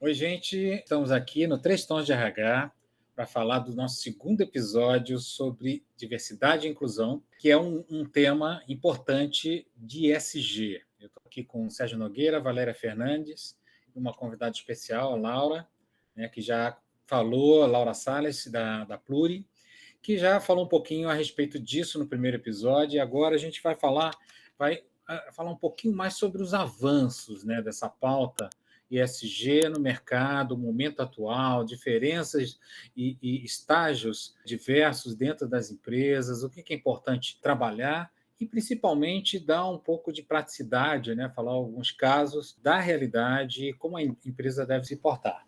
Oi, gente. Estamos aqui no Três Tons de RH para falar do nosso segundo episódio sobre diversidade e inclusão, que é um tema importante de ESG. Eu estou aqui com o Sérgio Nogueira, Valéria Fernandes e uma convidada especial, a Laura, né, que já falou, Laura Salles, da Pluri, que já falou um pouquinho a respeito disso no primeiro episódio, e agora a gente vai falar um pouquinho mais sobre os avanços, né, dessa pauta ESG no mercado, o momento atual, diferenças e estágios diversos dentro das empresas, o que é importante trabalhar e, principalmente, dar um pouco de praticidade, né? Falar alguns casos da realidade e como a empresa deve se portar.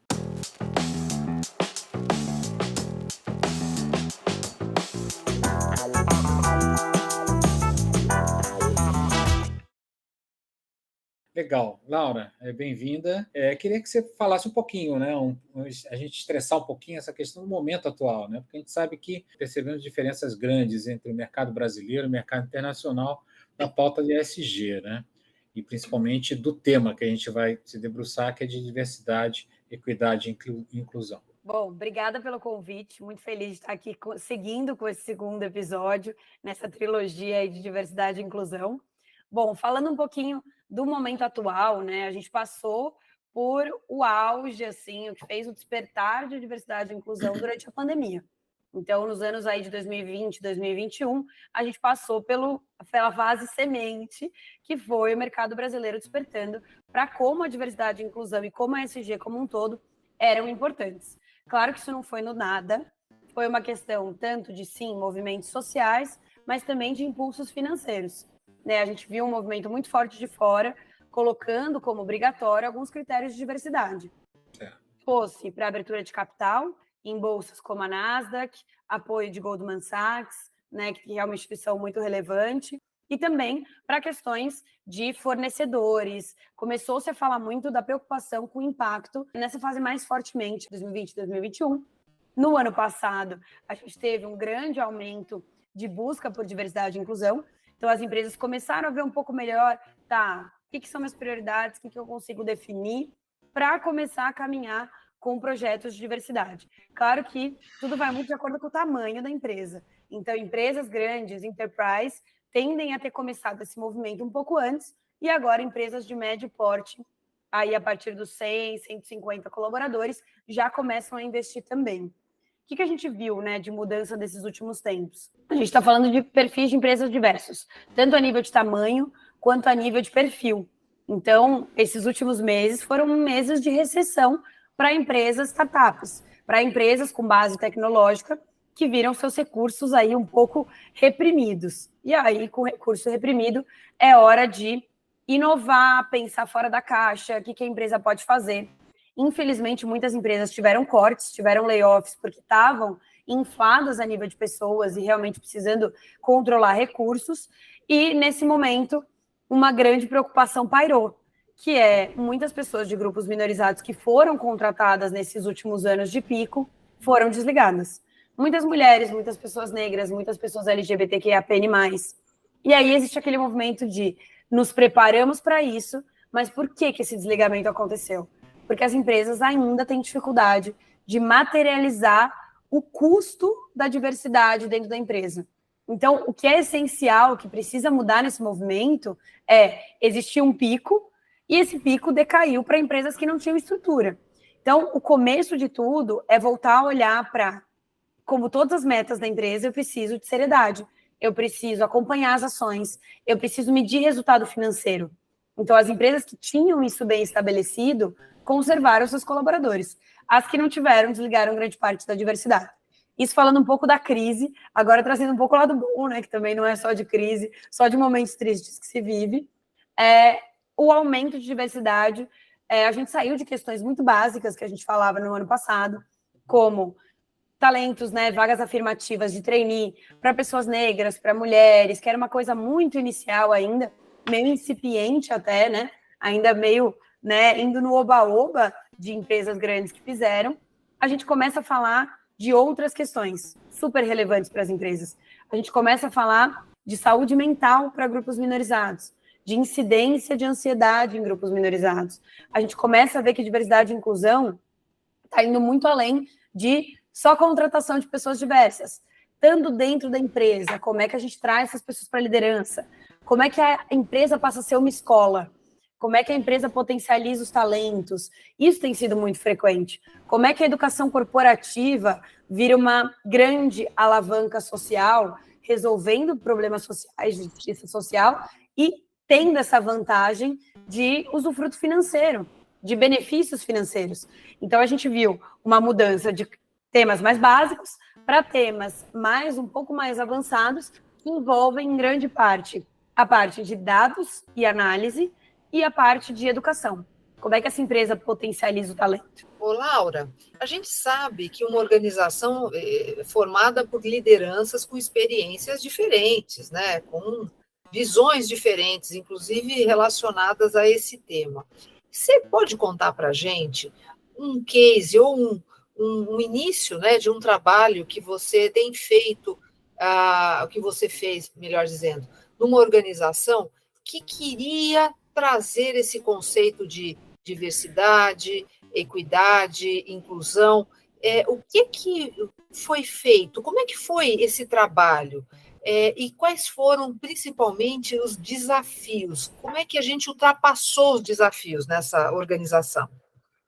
Legal. Laura, bem-vinda. Queria que você falasse um pouquinho, né? A gente estressar um pouquinho essa questão do momento atual, né? Porque a gente sabe que percebemos diferenças grandes entre o mercado brasileiro e o mercado internacional na pauta de ESG, né? E principalmente do tema que a gente vai se debruçar, que é de diversidade, equidade e inclusão. Bom, obrigada pelo convite, muito feliz de estar aqui seguindo com esse segundo episódio, nessa trilogia aí de diversidade e inclusão. Bom, falando um pouquinho do momento atual, né, a gente passou por o auge, assim, o que fez o despertar de diversidade e inclusão durante a pandemia. Então, nos anos aí de 2020, 2021, a gente passou pela fase semente, que foi o mercado brasileiro despertando para como a diversidade e inclusão e como a ESG como um todo eram importantes. Claro que isso não foi no nada, foi uma questão tanto de, sim, movimentos sociais, mas também de impulsos financeiros. Né? A gente viu um movimento muito forte de fora, colocando como obrigatório alguns critérios de diversidade. Fosse para abertura de capital, em bolsas como a Nasdaq, apoio de Goldman Sachs, né, que é uma instituição muito relevante, e também para questões de fornecedores. Começou-se a falar muito da preocupação com o impacto nessa fase mais fortemente, 2020, 2021. No ano passado, a gente teve um grande aumento de busca por diversidade e inclusão, então as empresas começaram a ver um pouco melhor, o que são minhas prioridades, o que eu consigo definir, para começar a caminhar com projetos de diversidade. Claro que tudo vai muito de acordo com o tamanho da empresa. Então, empresas grandes, enterprise, tendem a ter começado esse movimento um pouco antes, e agora empresas de médio porte, aí a partir dos 100, 150 colaboradores, já começam a investir também. O que a gente viu, né, de mudança desses últimos tempos? A gente está falando de perfis de empresas diversos, tanto a nível de tamanho, quanto a nível de perfil. Então, esses últimos meses foram meses de recessão para empresas startups, para empresas com base tecnológica, que viram seus recursos aí um pouco reprimidos. E aí, com recurso reprimido, é hora de inovar, pensar fora da caixa, o que a empresa pode fazer. Infelizmente, muitas empresas tiveram cortes, tiveram layoffs, porque estavam infladas a nível de pessoas e realmente precisando controlar recursos. E, nesse momento, uma grande preocupação pairou, que é muitas pessoas de grupos minorizados que foram contratadas nesses últimos anos de pico foram desligadas. Muitas mulheres, muitas pessoas negras, muitas pessoas LGBTQIAPN+. E aí existe aquele movimento de nos preparamos para isso, mas por que esse desligamento aconteceu? Porque as empresas ainda têm dificuldade de materializar o custo da diversidade dentro da empresa. Então, o que é essencial, o que precisa mudar nesse movimento é existir um pico, e esse pico decaiu para empresas que não tinham estrutura. Então, o começo de tudo é voltar a olhar para, como todas as metas da empresa, eu preciso de seriedade, eu preciso acompanhar as ações, eu preciso medir resultado financeiro. Então, as empresas que tinham isso bem estabelecido conservaram seus colaboradores. As que não tiveram, desligaram grande parte da diversidade. Isso falando um pouco da crise, agora trazendo um pouco o lado bom, né, que também não é só de crise, só de momentos tristes que se vive, o aumento de diversidade. A gente saiu de questões muito básicas que a gente falava no ano passado, como talentos, né, vagas afirmativas de trainee para pessoas negras, para mulheres, que era uma coisa muito inicial ainda, meio incipiente até, né, ainda meio, né, indo no oba-oba de empresas grandes que fizeram. A gente começa a falar de outras questões super relevantes para as empresas. A gente começa a falar de saúde mental para grupos minorizados, de incidência de ansiedade em grupos minorizados. A gente começa a ver que diversidade e inclusão está indo muito além de só contratação de pessoas diversas. Estando dentro da empresa, como é que a gente traz essas pessoas para a liderança? Como é que a empresa passa a ser uma escola? Como é que a empresa potencializa os talentos? Isso tem sido muito frequente. Como é que a educação corporativa vira uma grande alavanca social, resolvendo problemas sociais, de justiça social, e tendo essa vantagem de usufruto financeiro, de benefícios financeiros. Então, a gente viu uma mudança de temas mais básicos para temas um pouco mais avançados, que envolvem, em grande parte, a parte de dados e análise e a parte de educação. Como é que essa empresa potencializa o talento? Ô, Laura, a gente sabe que uma organização é formada por lideranças com experiências diferentes, né? Com visões diferentes, inclusive relacionadas a esse tema. Você pode contar para a gente um case ou um início, né, de um trabalho que você tem feito, que você fez, melhor dizendo, numa organização que queria trazer esse conceito de diversidade, equidade, inclusão. O que foi feito? Como é que foi esse trabalho? E quais foram, principalmente, os desafios? Como é que a gente ultrapassou os desafios nessa organização?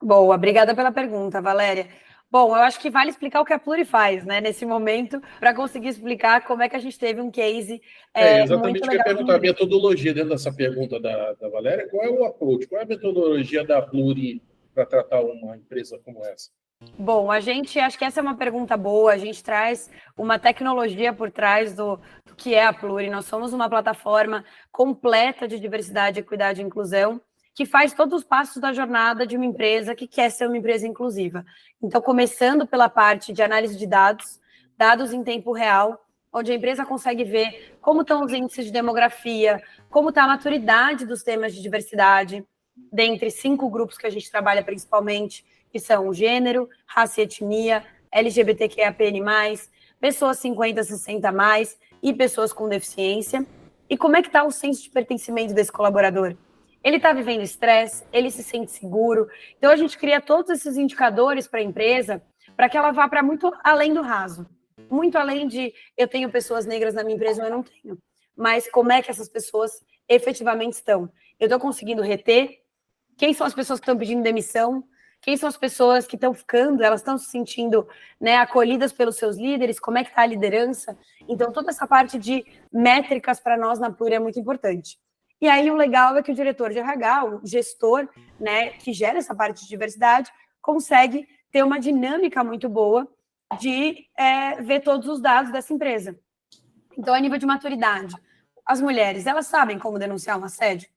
Boa, obrigada pela pergunta, Valéria. Bom, eu acho que vale explicar o que a Pluri faz, né, nesse momento, para conseguir explicar como é que a gente teve um case exatamente muito o que eu ia legal. perguntar, a metodologia dentro dessa pergunta da Valéria, qual é o approach, qual é a metodologia da Pluri para tratar uma empresa como essa? Bom, acho que essa é uma pergunta boa, a gente traz uma tecnologia por trás do que é a Pluri. Nós somos uma plataforma completa de diversidade, equidade e inclusão, que faz todos os passos da jornada de uma empresa que quer ser uma empresa inclusiva. Então, começando pela parte de análise de dados, dados em tempo real, onde a empresa consegue ver como estão os índices de demografia, como está a maturidade dos temas de diversidade, dentre 5 grupos que a gente trabalha principalmente, que são gênero, raça e etnia, LGBTQIAPN+, pessoas 50, 60+, e pessoas com deficiência. E como é que está o senso de pertencimento desse colaborador? Ele está vivendo estresse, ele se sente seguro. Então, a gente cria todos esses indicadores para a empresa para que ela vá para muito além do raso. Muito além de eu tenho pessoas negras na minha empresa ou eu não tenho. Mas como é que essas pessoas efetivamente estão? Eu estou conseguindo reter? Quem são as pessoas que estão pedindo demissão? Quem são as pessoas que estão ficando? Elas estão se sentindo, né, acolhidas pelos seus líderes? Como é que está a liderança? Então, toda essa parte de métricas para nós na Pluri é muito importante. E aí o legal é que o diretor de RH, o gestor, né, que gera essa parte de diversidade, consegue ter uma dinâmica muito boa de ver todos os dados dessa empresa. Então, a nível de maturidade, as mulheres, elas sabem como denunciar um assédio?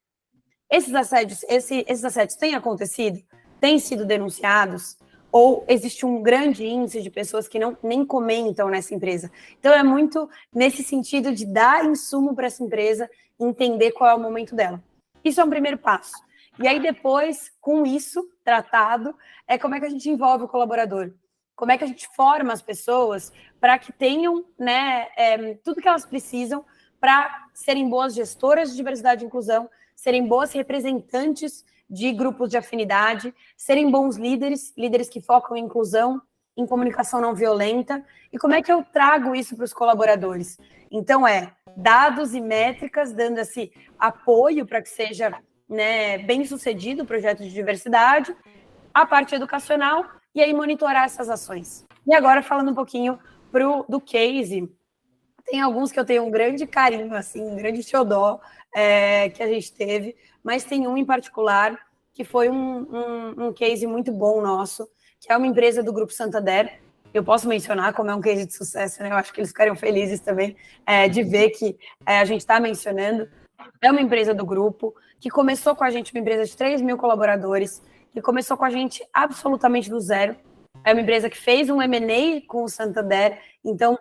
Esses assédios têm acontecido? Têm sido denunciados? Ou existe um grande índice de pessoas que nem comentam nessa empresa? Então, é muito nesse sentido de dar insumo para essa empresa, entender qual é o momento dela. Isso é um primeiro passo. E aí, depois, com isso tratado, como é que a gente envolve o colaborador? Como é que a gente forma as pessoas para que tenham, né, tudo que elas precisam para serem boas gestoras de diversidade e inclusão, serem boas representantes de grupos de afinidade, serem bons líderes que focam em inclusão, em comunicação não violenta. E como é que eu trago isso para os colaboradores? Então, dados e métricas, dando esse apoio para que seja, né, bem sucedido o projeto de diversidade, a parte educacional, e aí monitorar essas ações. E agora, falando um pouquinho do case, tem alguns que eu tenho um grande carinho, assim, um grande xodó que a gente teve, mas tem um em particular que foi um case muito bom nosso, que é uma empresa do Grupo Santander. Eu posso mencionar como é um case de sucesso, né? Eu acho que eles ficariam felizes também de ver que a gente está mencionando. É uma empresa do grupo que começou com a gente, uma empresa de 3 mil colaboradores, que começou com a gente absolutamente do zero. É uma empresa que fez um M&A com o Santander, então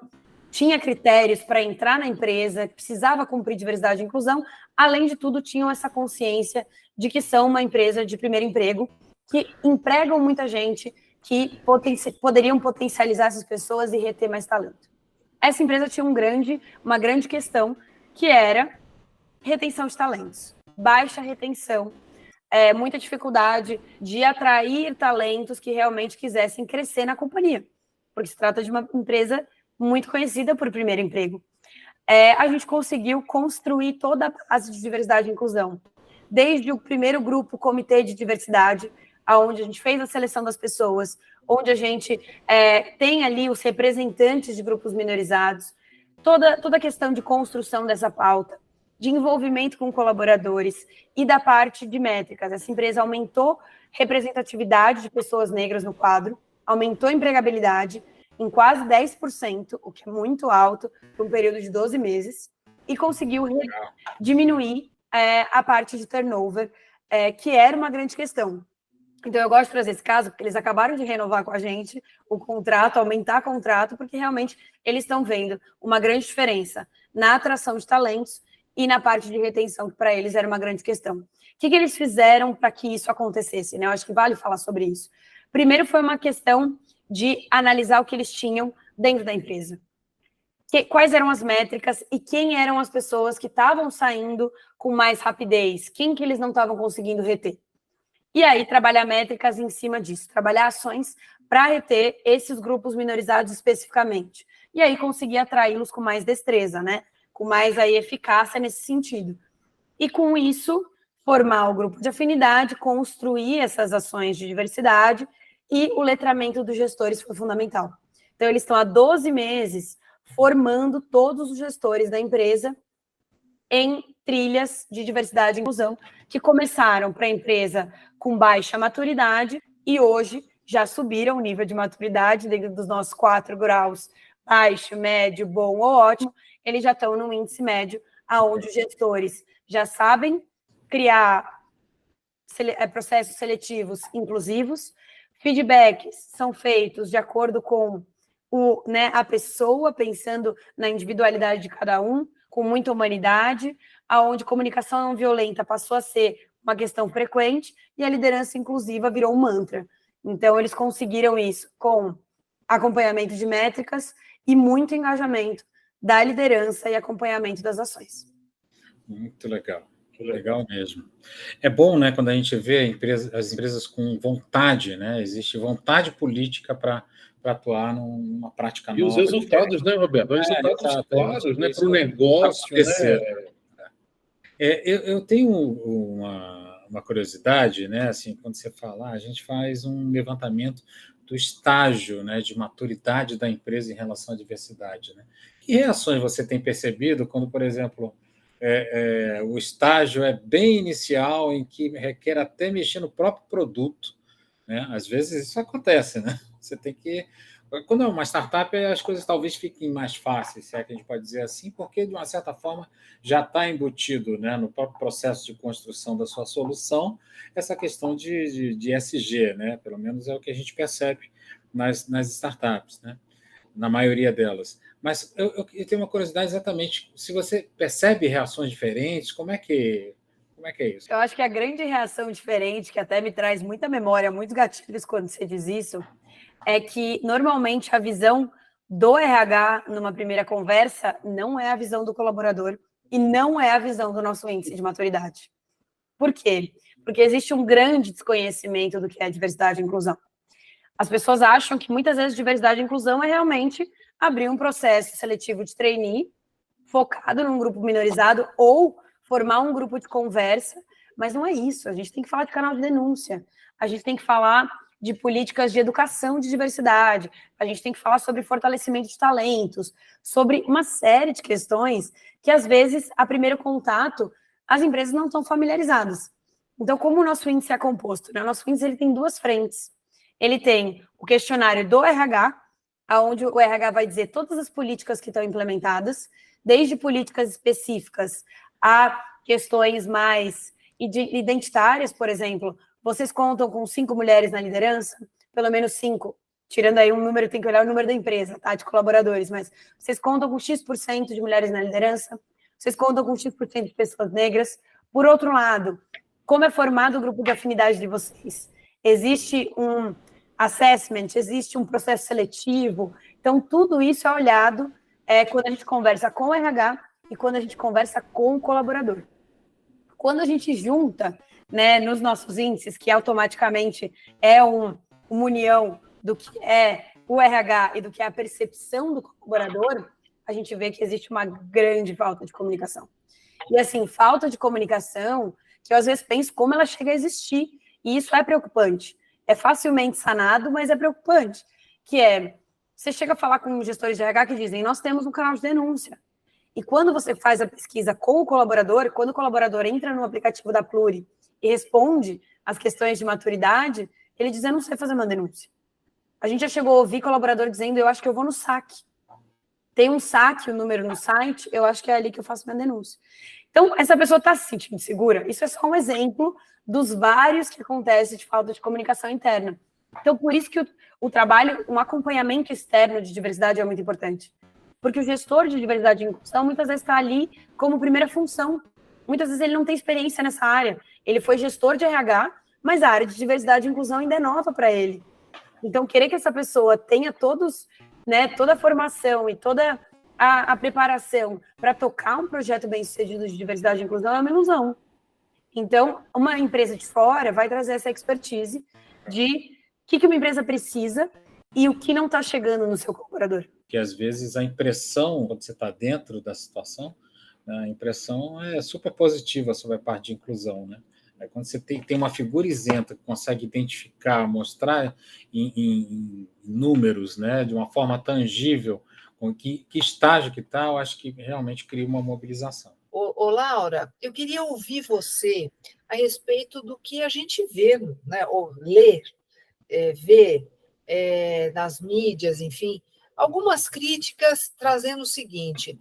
tinha critérios para entrar na empresa, precisava cumprir diversidade e inclusão, além de tudo, tinham essa consciência de que são uma empresa de primeiro emprego, que empregam muita gente, que poderiam potencializar essas pessoas e reter mais talento. Essa empresa tinha uma grande questão, que era retenção de talentos. baixa retenção, muita dificuldade de atrair talentos que realmente quisessem crescer na companhia, porque se trata de uma empresa muito conhecida por primeiro emprego. A gente conseguiu construir toda a base de diversidade e inclusão, desde o primeiro grupo, Comitê de Diversidade, onde a gente fez a seleção das pessoas, onde a gente tem ali os representantes de grupos minorizados, toda a questão de construção dessa pauta, de envolvimento com colaboradores e da parte de métricas. Essa empresa aumentou representatividade de pessoas negras no quadro, aumentou a empregabilidade em quase 10%, o que é muito alto, por um período de 12 meses, e conseguiu diminuir a parte de turnover, que era uma grande questão. Então, eu gosto de trazer esse caso, porque eles acabaram de renovar com a gente o contrato, aumentar o contrato, porque realmente eles estão vendo uma grande diferença na atração de talentos e na parte de retenção, que para eles era uma grande questão. O que eles fizeram para que isso acontecesse? Né? Eu acho que vale falar sobre isso. Primeiro foi uma questão de analisar o que eles tinham dentro da empresa. Quais eram as métricas e quem eram as pessoas que estavam saindo com mais rapidez, quem que eles não estavam conseguindo reter. E aí, trabalhar métricas em cima disso, trabalhar ações para reter esses grupos minorizados especificamente. E aí, conseguir atraí-los com mais destreza, né? Com mais aí, eficácia nesse sentido. E com isso, formar o grupo de afinidade, construir essas ações de diversidade e o letramento dos gestores foi fundamental. Então, eles estão há 12 meses formando todos os gestores da empresa em trilhas de diversidade e inclusão, que começaram para a empresa com baixa maturidade e hoje já subiram o nível de maturidade dentro dos nossos 4 graus, baixo, médio, bom ou ótimo, eles já estão no índice médio, onde os gestores já sabem criar processos seletivos inclusivos, feedbacks são feitos de acordo com a pessoa, pensando na individualidade de cada um, com muita humanidade, onde comunicação não violenta passou a ser uma questão frequente e a liderança inclusiva virou um mantra. Então, eles conseguiram isso com acompanhamento de métricas e muito engajamento da liderança e acompanhamento das ações. Muito legal. Legal mesmo. É bom, né, quando a gente vê as empresas com vontade, né? Existe vontade política para atuar numa prática nova. E os resultados, né, Roberto? Os resultados claros, né, para o negócio, né? Eu tenho uma curiosidade, né? Assim, quando você fala, a gente faz um levantamento do estágio, né, de maturidade da empresa em relação à diversidade, né? Que reações você tem percebido quando, por exemplo, o estágio é bem inicial, em que requer até mexer no próprio produto, né? Às vezes isso acontece, né? Você tem que... Quando é uma startup, as coisas talvez fiquem mais fáceis, se é que a gente pode dizer assim, porque, de uma certa forma, já está embutido, né, no próprio processo de construção da sua solução essa questão de ESG, né? Pelo menos é o que a gente percebe nas startups, né? Na maioria delas. Mas eu tenho uma curiosidade exatamente, se você percebe reações diferentes, como é que é isso? Eu acho que a grande reação diferente, que até me traz muita memória, muitos gatilhos quando você diz isso, é que, normalmente, a visão do RH numa primeira conversa não é a visão do colaborador e não é a visão do nosso índice de maturidade. Por quê? Porque existe um grande desconhecimento do que é diversidade e inclusão. As pessoas acham que, muitas vezes, diversidade e inclusão é realmente abrir um processo seletivo de trainee focado num grupo minorizado ou formar um grupo de conversa, mas não é isso. A gente tem que falar de canal de denúncia, a gente tem que falar de políticas de educação de diversidade, a gente tem que falar sobre fortalecimento de talentos, sobre uma série de questões que, às vezes, a primeiro contato, as empresas não estão familiarizadas. Então, como o nosso índice é composto? Né? O nosso índice ele tem 2 frentes. Ele tem o questionário do RH, onde o RH vai dizer todas as políticas que estão implementadas, desde políticas específicas a questões mais identitárias, por exemplo. Vocês contam com 5 mulheres na liderança? Pelo menos 5. Tirando aí um número, tem que olhar o número da empresa, tá? De colaboradores. Mas vocês contam com X% de mulheres na liderança? Vocês contam com X% de pessoas negras? Por outro lado, como é formado o grupo de afinidade de vocês? Existe um assessment? Existe um processo seletivo? Então, tudo isso é olhado quando a gente conversa com o RH e quando a gente conversa com o colaborador. Quando a gente junta, né, nos nossos índices, que automaticamente é uma união do que é o RH e do que é a percepção do colaborador, a gente vê que existe uma grande falta de comunicação. E, assim, falta de comunicação, que eu às vezes penso como ela chega a existir, e isso é preocupante. É facilmente sanado, mas é preocupante. Que é, você chega a falar com gestores de RH que dizem, nós temos um canal de denúncia. E quando você faz a pesquisa com o colaborador, quando o colaborador entra no aplicativo da Pluri e responde as questões de maturidade, ele diz, eu não sei fazer uma denúncia. A gente já chegou a ouvir colaborador dizendo, eu acho que eu vou no saque. Tem um saque, o número no site, eu acho que é ali que eu faço minha denúncia. Então, essa pessoa está se sentindo segura? Isso é só um exemplo dos vários que acontecem de falta de comunicação interna. Então, por isso que o trabalho, um acompanhamento externo de diversidade é muito importante. Porque o gestor de diversidade e inclusão, muitas vezes, está ali como primeira função. Muitas vezes ele não tem experiência nessa área. Ele foi gestor de RH, mas a área de diversidade e inclusão ainda é nova para ele. Então, querer que essa pessoa tenha todos, né, toda a formação e toda a preparação para tocar um projeto bem-sucedido de diversidade e inclusão é uma ilusão. Então, uma empresa de fora vai trazer essa expertise de o que uma empresa precisa e o que não está chegando no seu colaborador. Que às vezes a impressão, quando você está dentro da situação, a impressão é super positiva sobre a parte de inclusão, né? Aí quando você tem uma figura isenta que consegue identificar, mostrar em números, né, de uma forma tangível, com que estágio que está, eu acho que realmente cria uma mobilização. Ô, Laura, eu queria ouvir você a respeito do que a gente vê, né, ou lê, vê nas mídias, enfim, algumas críticas trazendo o seguinte: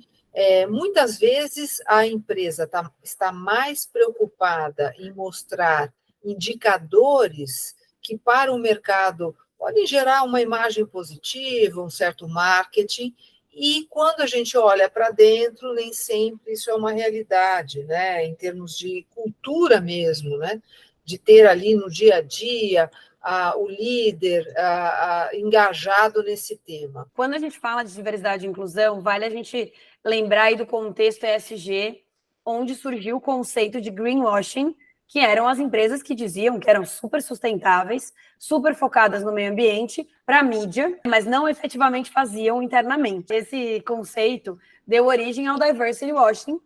muitas vezes a empresa está mais preocupada em mostrar indicadores que para o mercado podem gerar uma imagem positiva, um certo marketing, e quando a gente olha para dentro, nem sempre isso é uma realidade, né? Em termos de cultura mesmo, né? De ter ali no dia a dia o líder engajado nesse tema. Quando a gente fala de diversidade e inclusão, vale a gente lembrar aí do contexto ESG, onde surgiu o conceito de greenwashing, que eram as empresas que diziam que eram super sustentáveis, super focadas no meio ambiente, para a mídia, mas não efetivamente faziam internamente. Esse conceito deu origem ao diversity washing,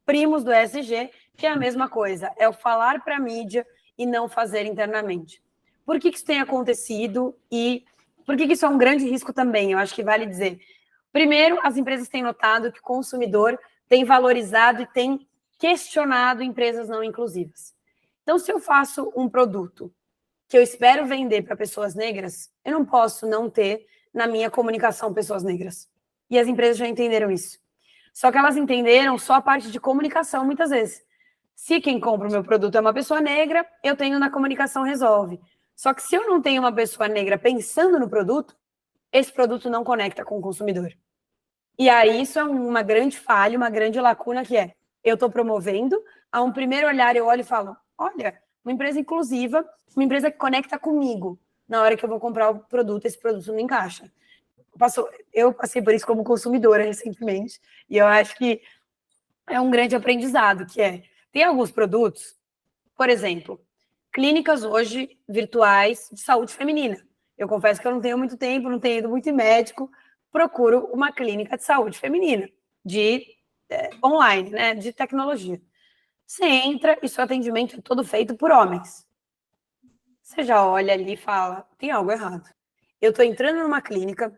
primos do ESG, que é a mesma coisa, é o falar para a mídia e não fazer internamente. Por que isso tem acontecido e por que isso é um grande risco também? Eu acho que vale dizer. Primeiro, as empresas têm notado que o consumidor tem valorizado e tem questionado empresas não inclusivas. Então, se eu faço um produto que eu espero vender para pessoas negras, eu não posso não ter na minha comunicação pessoas negras. E as empresas já entenderam isso. Só que elas entenderam só a parte de comunicação, muitas vezes. Se quem compra o meu produto é uma pessoa negra, eu tenho na comunicação, resolve. Só que se eu não tenho uma pessoa negra pensando no produto, esse produto não conecta com o consumidor. E aí isso é uma grande falha, uma grande lacuna que é, eu estou promovendo, a um primeiro olhar eu olho e falo, olha, uma empresa inclusiva, uma empresa que conecta comigo. Na hora que eu vou comprar o produto, esse produto não encaixa. Eu passei por isso como consumidora recentemente, e eu acho que é um grande aprendizado, que é, tem alguns produtos, por exemplo, clínicas hoje virtuais de saúde feminina. Eu confesso que eu não tenho muito tempo, não tenho ido muito em médico, procuro uma clínica de saúde feminina, online, né, de tecnologia. Você entra e seu atendimento é todo feito por homens. Você já olha ali e fala, tem algo errado. Eu estou entrando numa clínica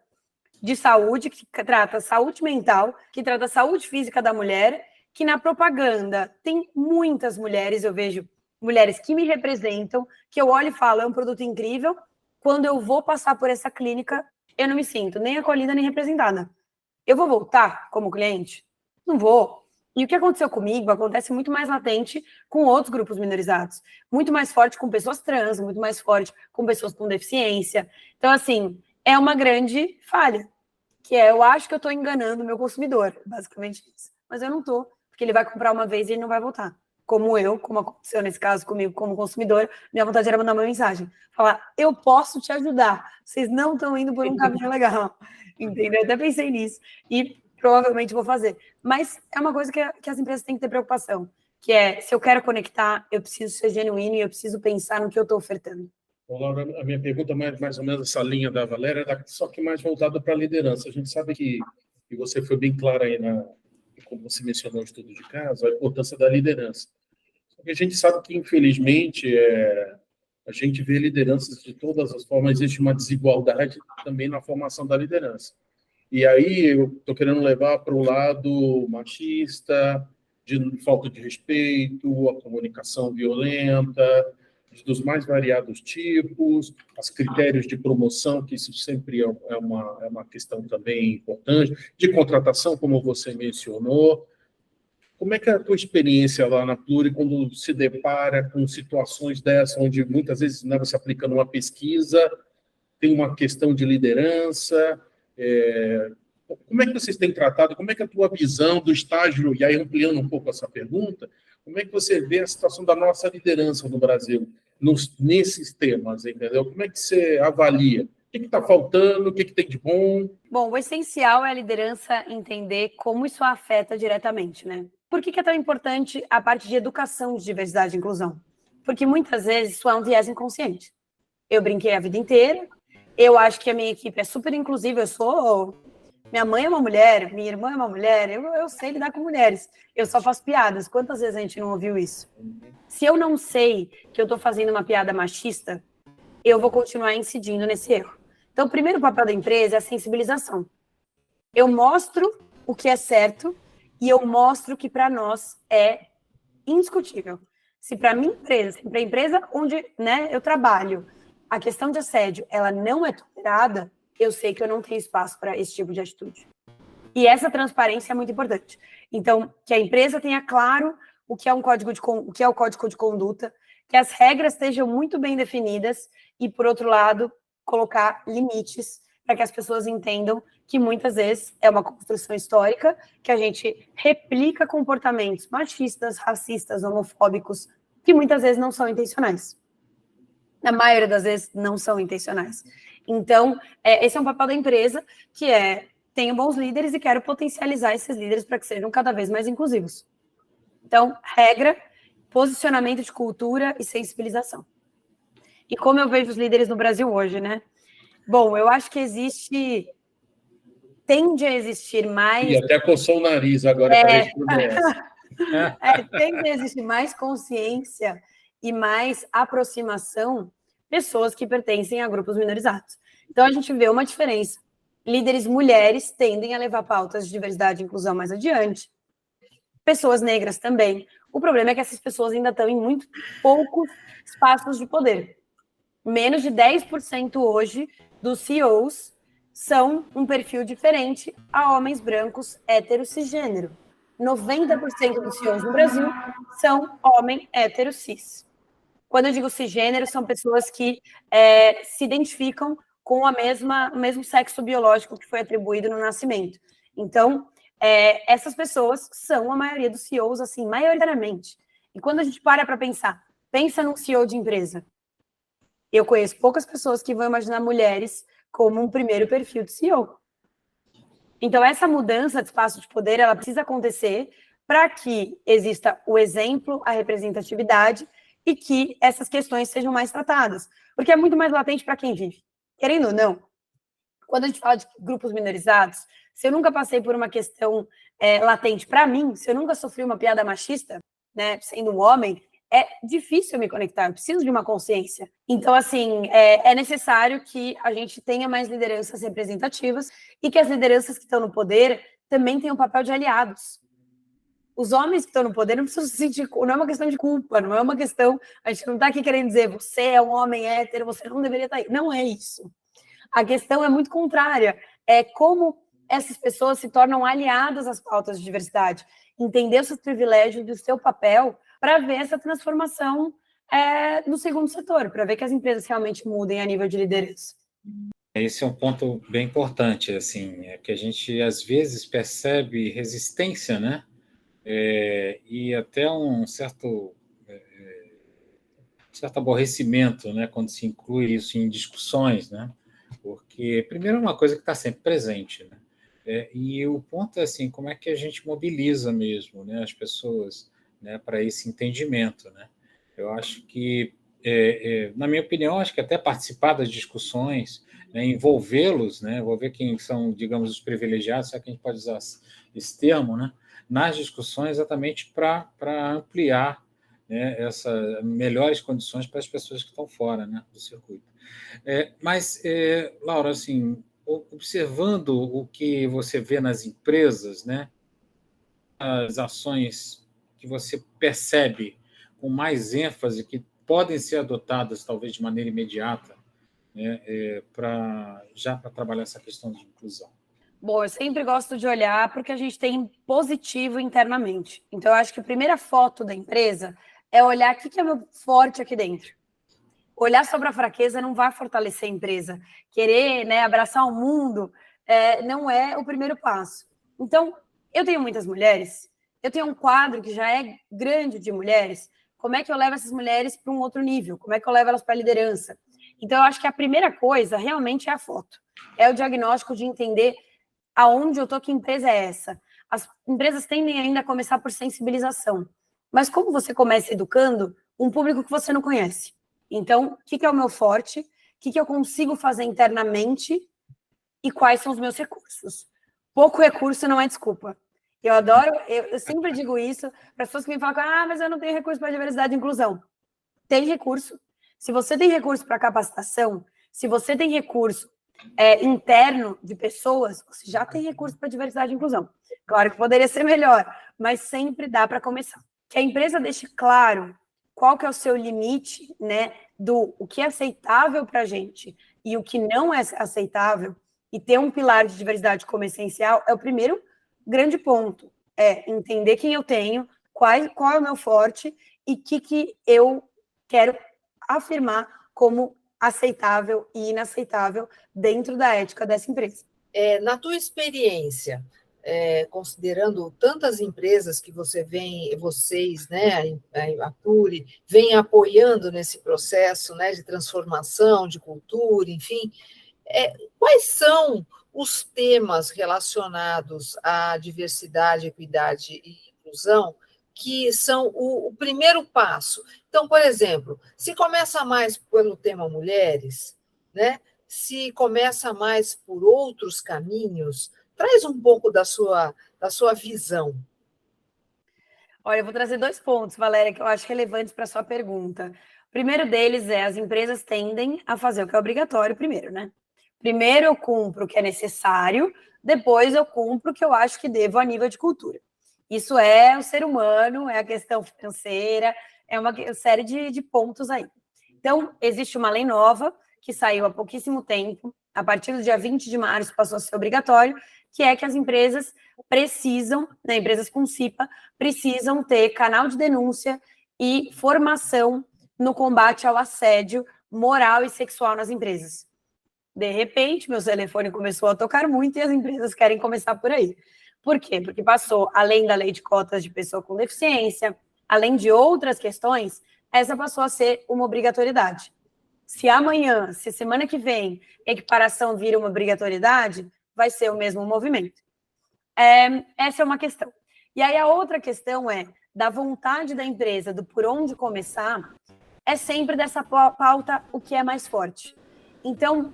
de saúde que trata saúde mental, que trata saúde física da mulher, que na propaganda tem muitas mulheres, eu vejo mulheres que me representam, que eu olho e falo, é um produto incrível, quando eu vou passar por essa clínica, eu não me sinto nem acolhida nem representada. Eu vou voltar como cliente? Não vou. E o que aconteceu comigo acontece muito mais latente com outros grupos minorizados. Muito mais forte com pessoas trans, muito mais forte com pessoas com deficiência. Então, assim, é uma grande falha, que é, eu acho que eu estou enganando o meu consumidor, basicamente isso. Mas eu não estou, porque ele vai comprar uma vez e ele não vai voltar. Como aconteceu nesse caso comigo como consumidor, minha vontade era mandar uma mensagem. Falar, eu posso te ajudar, vocês não estão indo por um caminho legal. Entendeu? Eu até pensei nisso. E provavelmente vou fazer. Mas é uma coisa que as empresas têm que ter preocupação, que é, se eu quero conectar, eu preciso ser genuíno e eu preciso pensar no que eu estou ofertando. Bom, Laura, a minha pergunta é mais ou menos essa linha da Valéria, só que mais voltada para a liderança. A gente sabe que você foi bem clara aí, como você mencionou o estudo de caso, a importância da liderança. Só que a gente sabe que, infelizmente, a gente vê lideranças de todas as formas, existe uma desigualdade também na formação da liderança. E aí eu estou querendo levar para o lado machista, de falta de respeito, a comunicação violenta, dos mais variados tipos, os critérios de promoção, que isso sempre é uma questão também importante, de contratação, como você mencionou. Como é que é a tua experiência lá na Pluri quando se depara com situações dessas, onde muitas vezes, né, você aplicando uma pesquisa, tem uma questão de liderança, como é que vocês têm tratado, como é que é a tua visão do estágio, e aí ampliando um pouco essa pergunta, como é que você vê a situação da nossa liderança no Brasil nesses temas, entendeu? Como é que você avalia? O que está faltando? O que tem de bom? Bom, o essencial é a liderança entender como isso a afeta diretamente, né? Por que é tão importante a parte de educação de diversidade e inclusão? Porque muitas vezes isso é um viés inconsciente. Eu brinquei a vida inteira, eu acho que a minha equipe é super inclusiva, minha mãe é uma mulher, minha irmã é uma mulher, eu sei lidar com mulheres, eu só faço piadas. Quantas vezes a gente não ouviu isso? Se eu não sei que eu estou fazendo uma piada machista, eu vou continuar incidindo nesse erro. Então, o primeiro papel da empresa é a sensibilização. Eu mostro o que é certo e eu mostro que para nós é indiscutível. Se para minha empresa, se para a empresa onde, né, eu trabalho, a questão de assédio ela não é tolerada, eu sei que eu não tenho espaço para esse tipo de atitude. E essa transparência é muito importante. Então, que a empresa tenha claro o que é o código de conduta, que as regras estejam muito bem definidas e, por outro lado, colocar limites para que as pessoas entendam que muitas vezes é uma construção histórica, que a gente replica comportamentos machistas, racistas, homofóbicos, que muitas vezes não são intencionais. Na maioria das vezes não são intencionais. Então, esse é um papel da empresa, que tenho bons líderes e quero potencializar esses líderes para que sejam cada vez mais inclusivos. Então, regra, posicionamento de cultura e sensibilização. E como eu vejo os líderes no Brasil hoje, né? Bom, eu acho que tende a existir mais... E até coçou o nariz agora para responder essa. Tende a existir mais consciência e mais aproximação pessoas que pertencem a grupos minorizados. Então, a gente vê uma diferença. Líderes mulheres tendem a levar pautas de diversidade e inclusão mais adiante. Pessoas negras também. O problema é que essas pessoas ainda estão em muito poucos espaços de poder. Menos de 10% hoje dos CEOs são um perfil diferente a homens brancos hétero cisgênero. 90% dos CEOs no Brasil são homem hétero cis. Quando eu digo cisgênero, são pessoas que se identificam com o mesmo sexo biológico que foi atribuído no nascimento. Então, essas pessoas são a maioria dos CEOs, assim, maioritariamente. E quando a gente para pensar, pensa num CEO de empresa. Eu conheço poucas pessoas que vão imaginar mulheres como um primeiro perfil de CEO. Então, essa mudança de espaço de poder, ela precisa acontecer para que exista o exemplo, a representatividade e que essas questões sejam mais tratadas. Porque é muito mais latente para quem vive. Querendo ou não, quando a gente fala de grupos minorizados, se eu nunca passei por uma questão latente para mim, se eu nunca sofri uma piada machista, né, sendo um homem, é difícil me conectar, eu preciso de uma consciência. Então, assim, é necessário que a gente tenha mais lideranças representativas e que as lideranças que estão no poder também tenham o papel de aliados. Os homens que estão no poder não precisam se sentir, não é uma questão de culpa, não é uma questão, a gente não está aqui querendo dizer, você é um homem hétero, você não deveria estar aí. Não é isso. A questão é muito contrária, é como essas pessoas se tornam aliadas às pautas de diversidade, entender os seus privilégios e o seu papel para ver essa transformação no segundo setor, para ver que as empresas realmente mudem a nível de liderança. Esse é um ponto bem importante, assim, que a gente às vezes percebe resistência, né? E até um certo aborrecimento, né, quando se inclui isso em discussões, né? Porque, primeiro, é uma coisa que está sempre presente, né? E o ponto é assim, como é que a gente mobiliza mesmo, né, as pessoas né, para esse entendimento, né? Eu acho que, na minha opinião, acho que até participar das discussões, né, envolvê-los, né, envolver quem são, digamos, os privilegiados, será que a gente pode usar esse termo, né, nas discussões, exatamente para ampliar, né, melhores condições para as pessoas que estão fora, né, do circuito. Mas, Laura, assim, observando o que você vê nas empresas, né, as ações que você percebe com mais ênfase que podem ser adotadas, talvez de maneira imediata, né, já para trabalhar essa questão de inclusão? Bom, eu sempre gosto de olhar porque a gente tem positivo internamente. Então, eu acho que a primeira foto da empresa é olhar o que é meu forte aqui dentro. Olhar sobre a fraqueza não vai fortalecer a empresa. Querer, né, abraçar o mundo não é o primeiro passo. Então, eu tenho muitas mulheres, eu tenho um quadro que já é grande de mulheres. Como é que eu levo essas mulheres para um outro nível? Como é que eu levo elas para a liderança? Então, eu acho que a primeira coisa realmente é a foto. É o diagnóstico de entender aonde eu estou, que empresa é essa. As empresas tendem ainda a começar por sensibilização. Mas como você começa educando um público que você não conhece? Então, o que é o meu forte? O que eu consigo fazer internamente? E quais são os meus recursos? Pouco recurso não é desculpa. Eu adoro, eu sempre digo isso para as pessoas que me falam, mas eu não tenho recurso para diversidade e inclusão. Tem recurso. Se você tem recurso para capacitação, se você tem recurso interno de pessoas, você já tem recurso para diversidade e inclusão. Claro que poderia ser melhor, mas sempre dá para começar. Que a empresa deixe claro qual que é o seu limite, né, do o que é aceitável para a gente e o que não é aceitável, e ter um pilar de diversidade como essencial, é o primeiro grande ponto. É entender quem eu tenho, qual é o meu forte e o que eu quero afirmar como aceitável e inaceitável dentro da ética dessa empresa. Na tua experiência, considerando tantas empresas que vocês, né, a Puri, vem apoiando nesse processo, né, de transformação, de cultura, enfim, quais são os temas relacionados à diversidade, equidade e inclusão que são o primeiro passo? Então, por exemplo, se começa mais pelo tema mulheres, né? Se começa mais por outros caminhos, traz um pouco da sua visão. Olha, eu vou trazer 2 pontos, Valéria, que eu acho relevantes para a sua pergunta. O primeiro deles as empresas tendem a fazer o que é obrigatório primeiro, né? Primeiro eu cumpro o que é necessário, depois eu cumpro o que eu acho que devo a nível de cultura. Isso é o ser humano, é a questão financeira, é uma série de pontos aí. Então, existe uma lei nova que saiu há pouquíssimo tempo, a partir do dia 20 de março passou a ser obrigatório, que é que as empresas precisam, né, empresas com CIPA, precisam ter canal de denúncia e formação no combate ao assédio moral e sexual nas empresas. De repente, meu telefone começou a tocar muito e as empresas querem começar por aí. Por quê? Porque passou, além da lei de cotas de pessoa com deficiência, além de outras questões, essa passou a ser uma obrigatoriedade. Se amanhã, se semana que vem, equiparação vira uma obrigatoriedade, vai ser o mesmo movimento. Essa é uma questão. E aí a outra questão da vontade da empresa, do por onde começar, é sempre dessa pauta o que é mais forte. Então,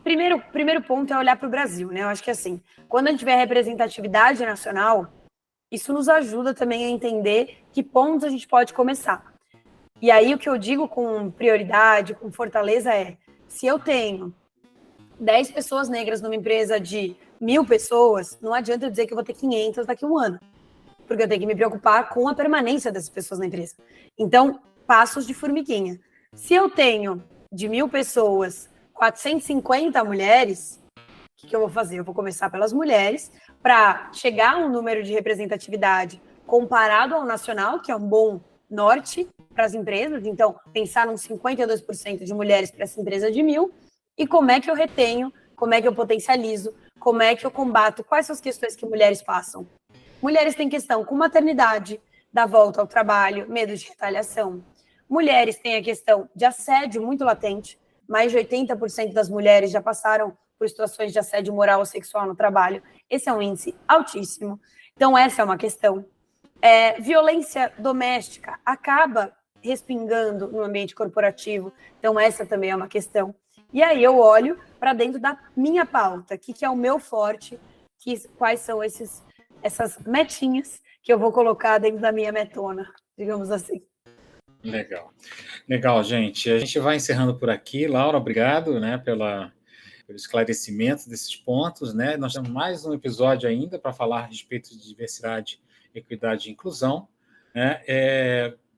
primeiro ponto é olhar para o Brasil, né? Eu acho que assim, quando a gente tiver representatividade nacional, isso nos ajuda também a entender que pontos a gente pode começar. E aí o que eu digo com prioridade, com fortaleza se eu tenho 10 pessoas negras numa empresa de 1.000 pessoas, não adianta eu dizer que eu vou ter 500 daqui a um ano, porque eu tenho que me preocupar com a permanência dessas pessoas na empresa. Então, passos de formiguinha. Se eu tenho de 1.000 pessoas 450 mulheres, o que eu vou fazer? Eu vou começar pelas mulheres para chegar a um número de representatividade comparado ao nacional, que é um bom norte para as empresas. Então, pensar nos 52% de mulheres para essa empresa de 1.000, e como é que eu retenho, como é que eu potencializo, como é que eu combato, quais são as questões que mulheres passam. Mulheres têm questão com maternidade, da volta ao trabalho, medo de retaliação. Mulheres têm a questão de assédio muito latente, mais de 80% das mulheres já passaram por situações de assédio moral ou sexual no trabalho. Esse é um índice altíssimo. Então, essa é uma questão. Violência doméstica acaba respingando no ambiente corporativo, então essa também é uma questão. E aí eu olho para dentro da minha pauta, o que é o meu forte, quais são essas metinhas que eu vou colocar dentro da minha metona, digamos assim. Legal, gente. A gente vai encerrando por aqui. Laura, obrigado, né, pelo esclarecimento desses pontos, né? Nós temos mais um episódio ainda para falar a respeito de diversidade, equidade e inclusão, né?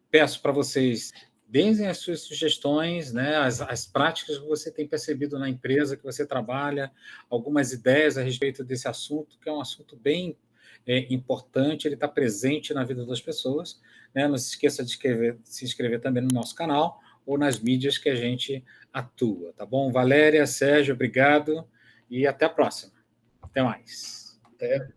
Peço para vocês deem as suas sugestões, né? As práticas que você tem percebido na empresa que você trabalha, algumas ideias a respeito desse assunto, que é um assunto bem importante, ele está presente na vida das pessoas, né? Não se esqueça de se inscrever também no nosso canal ou nas mídias que a gente atua, tá bom? Valéria, Sérgio, obrigado e até a próxima. Até mais. Até.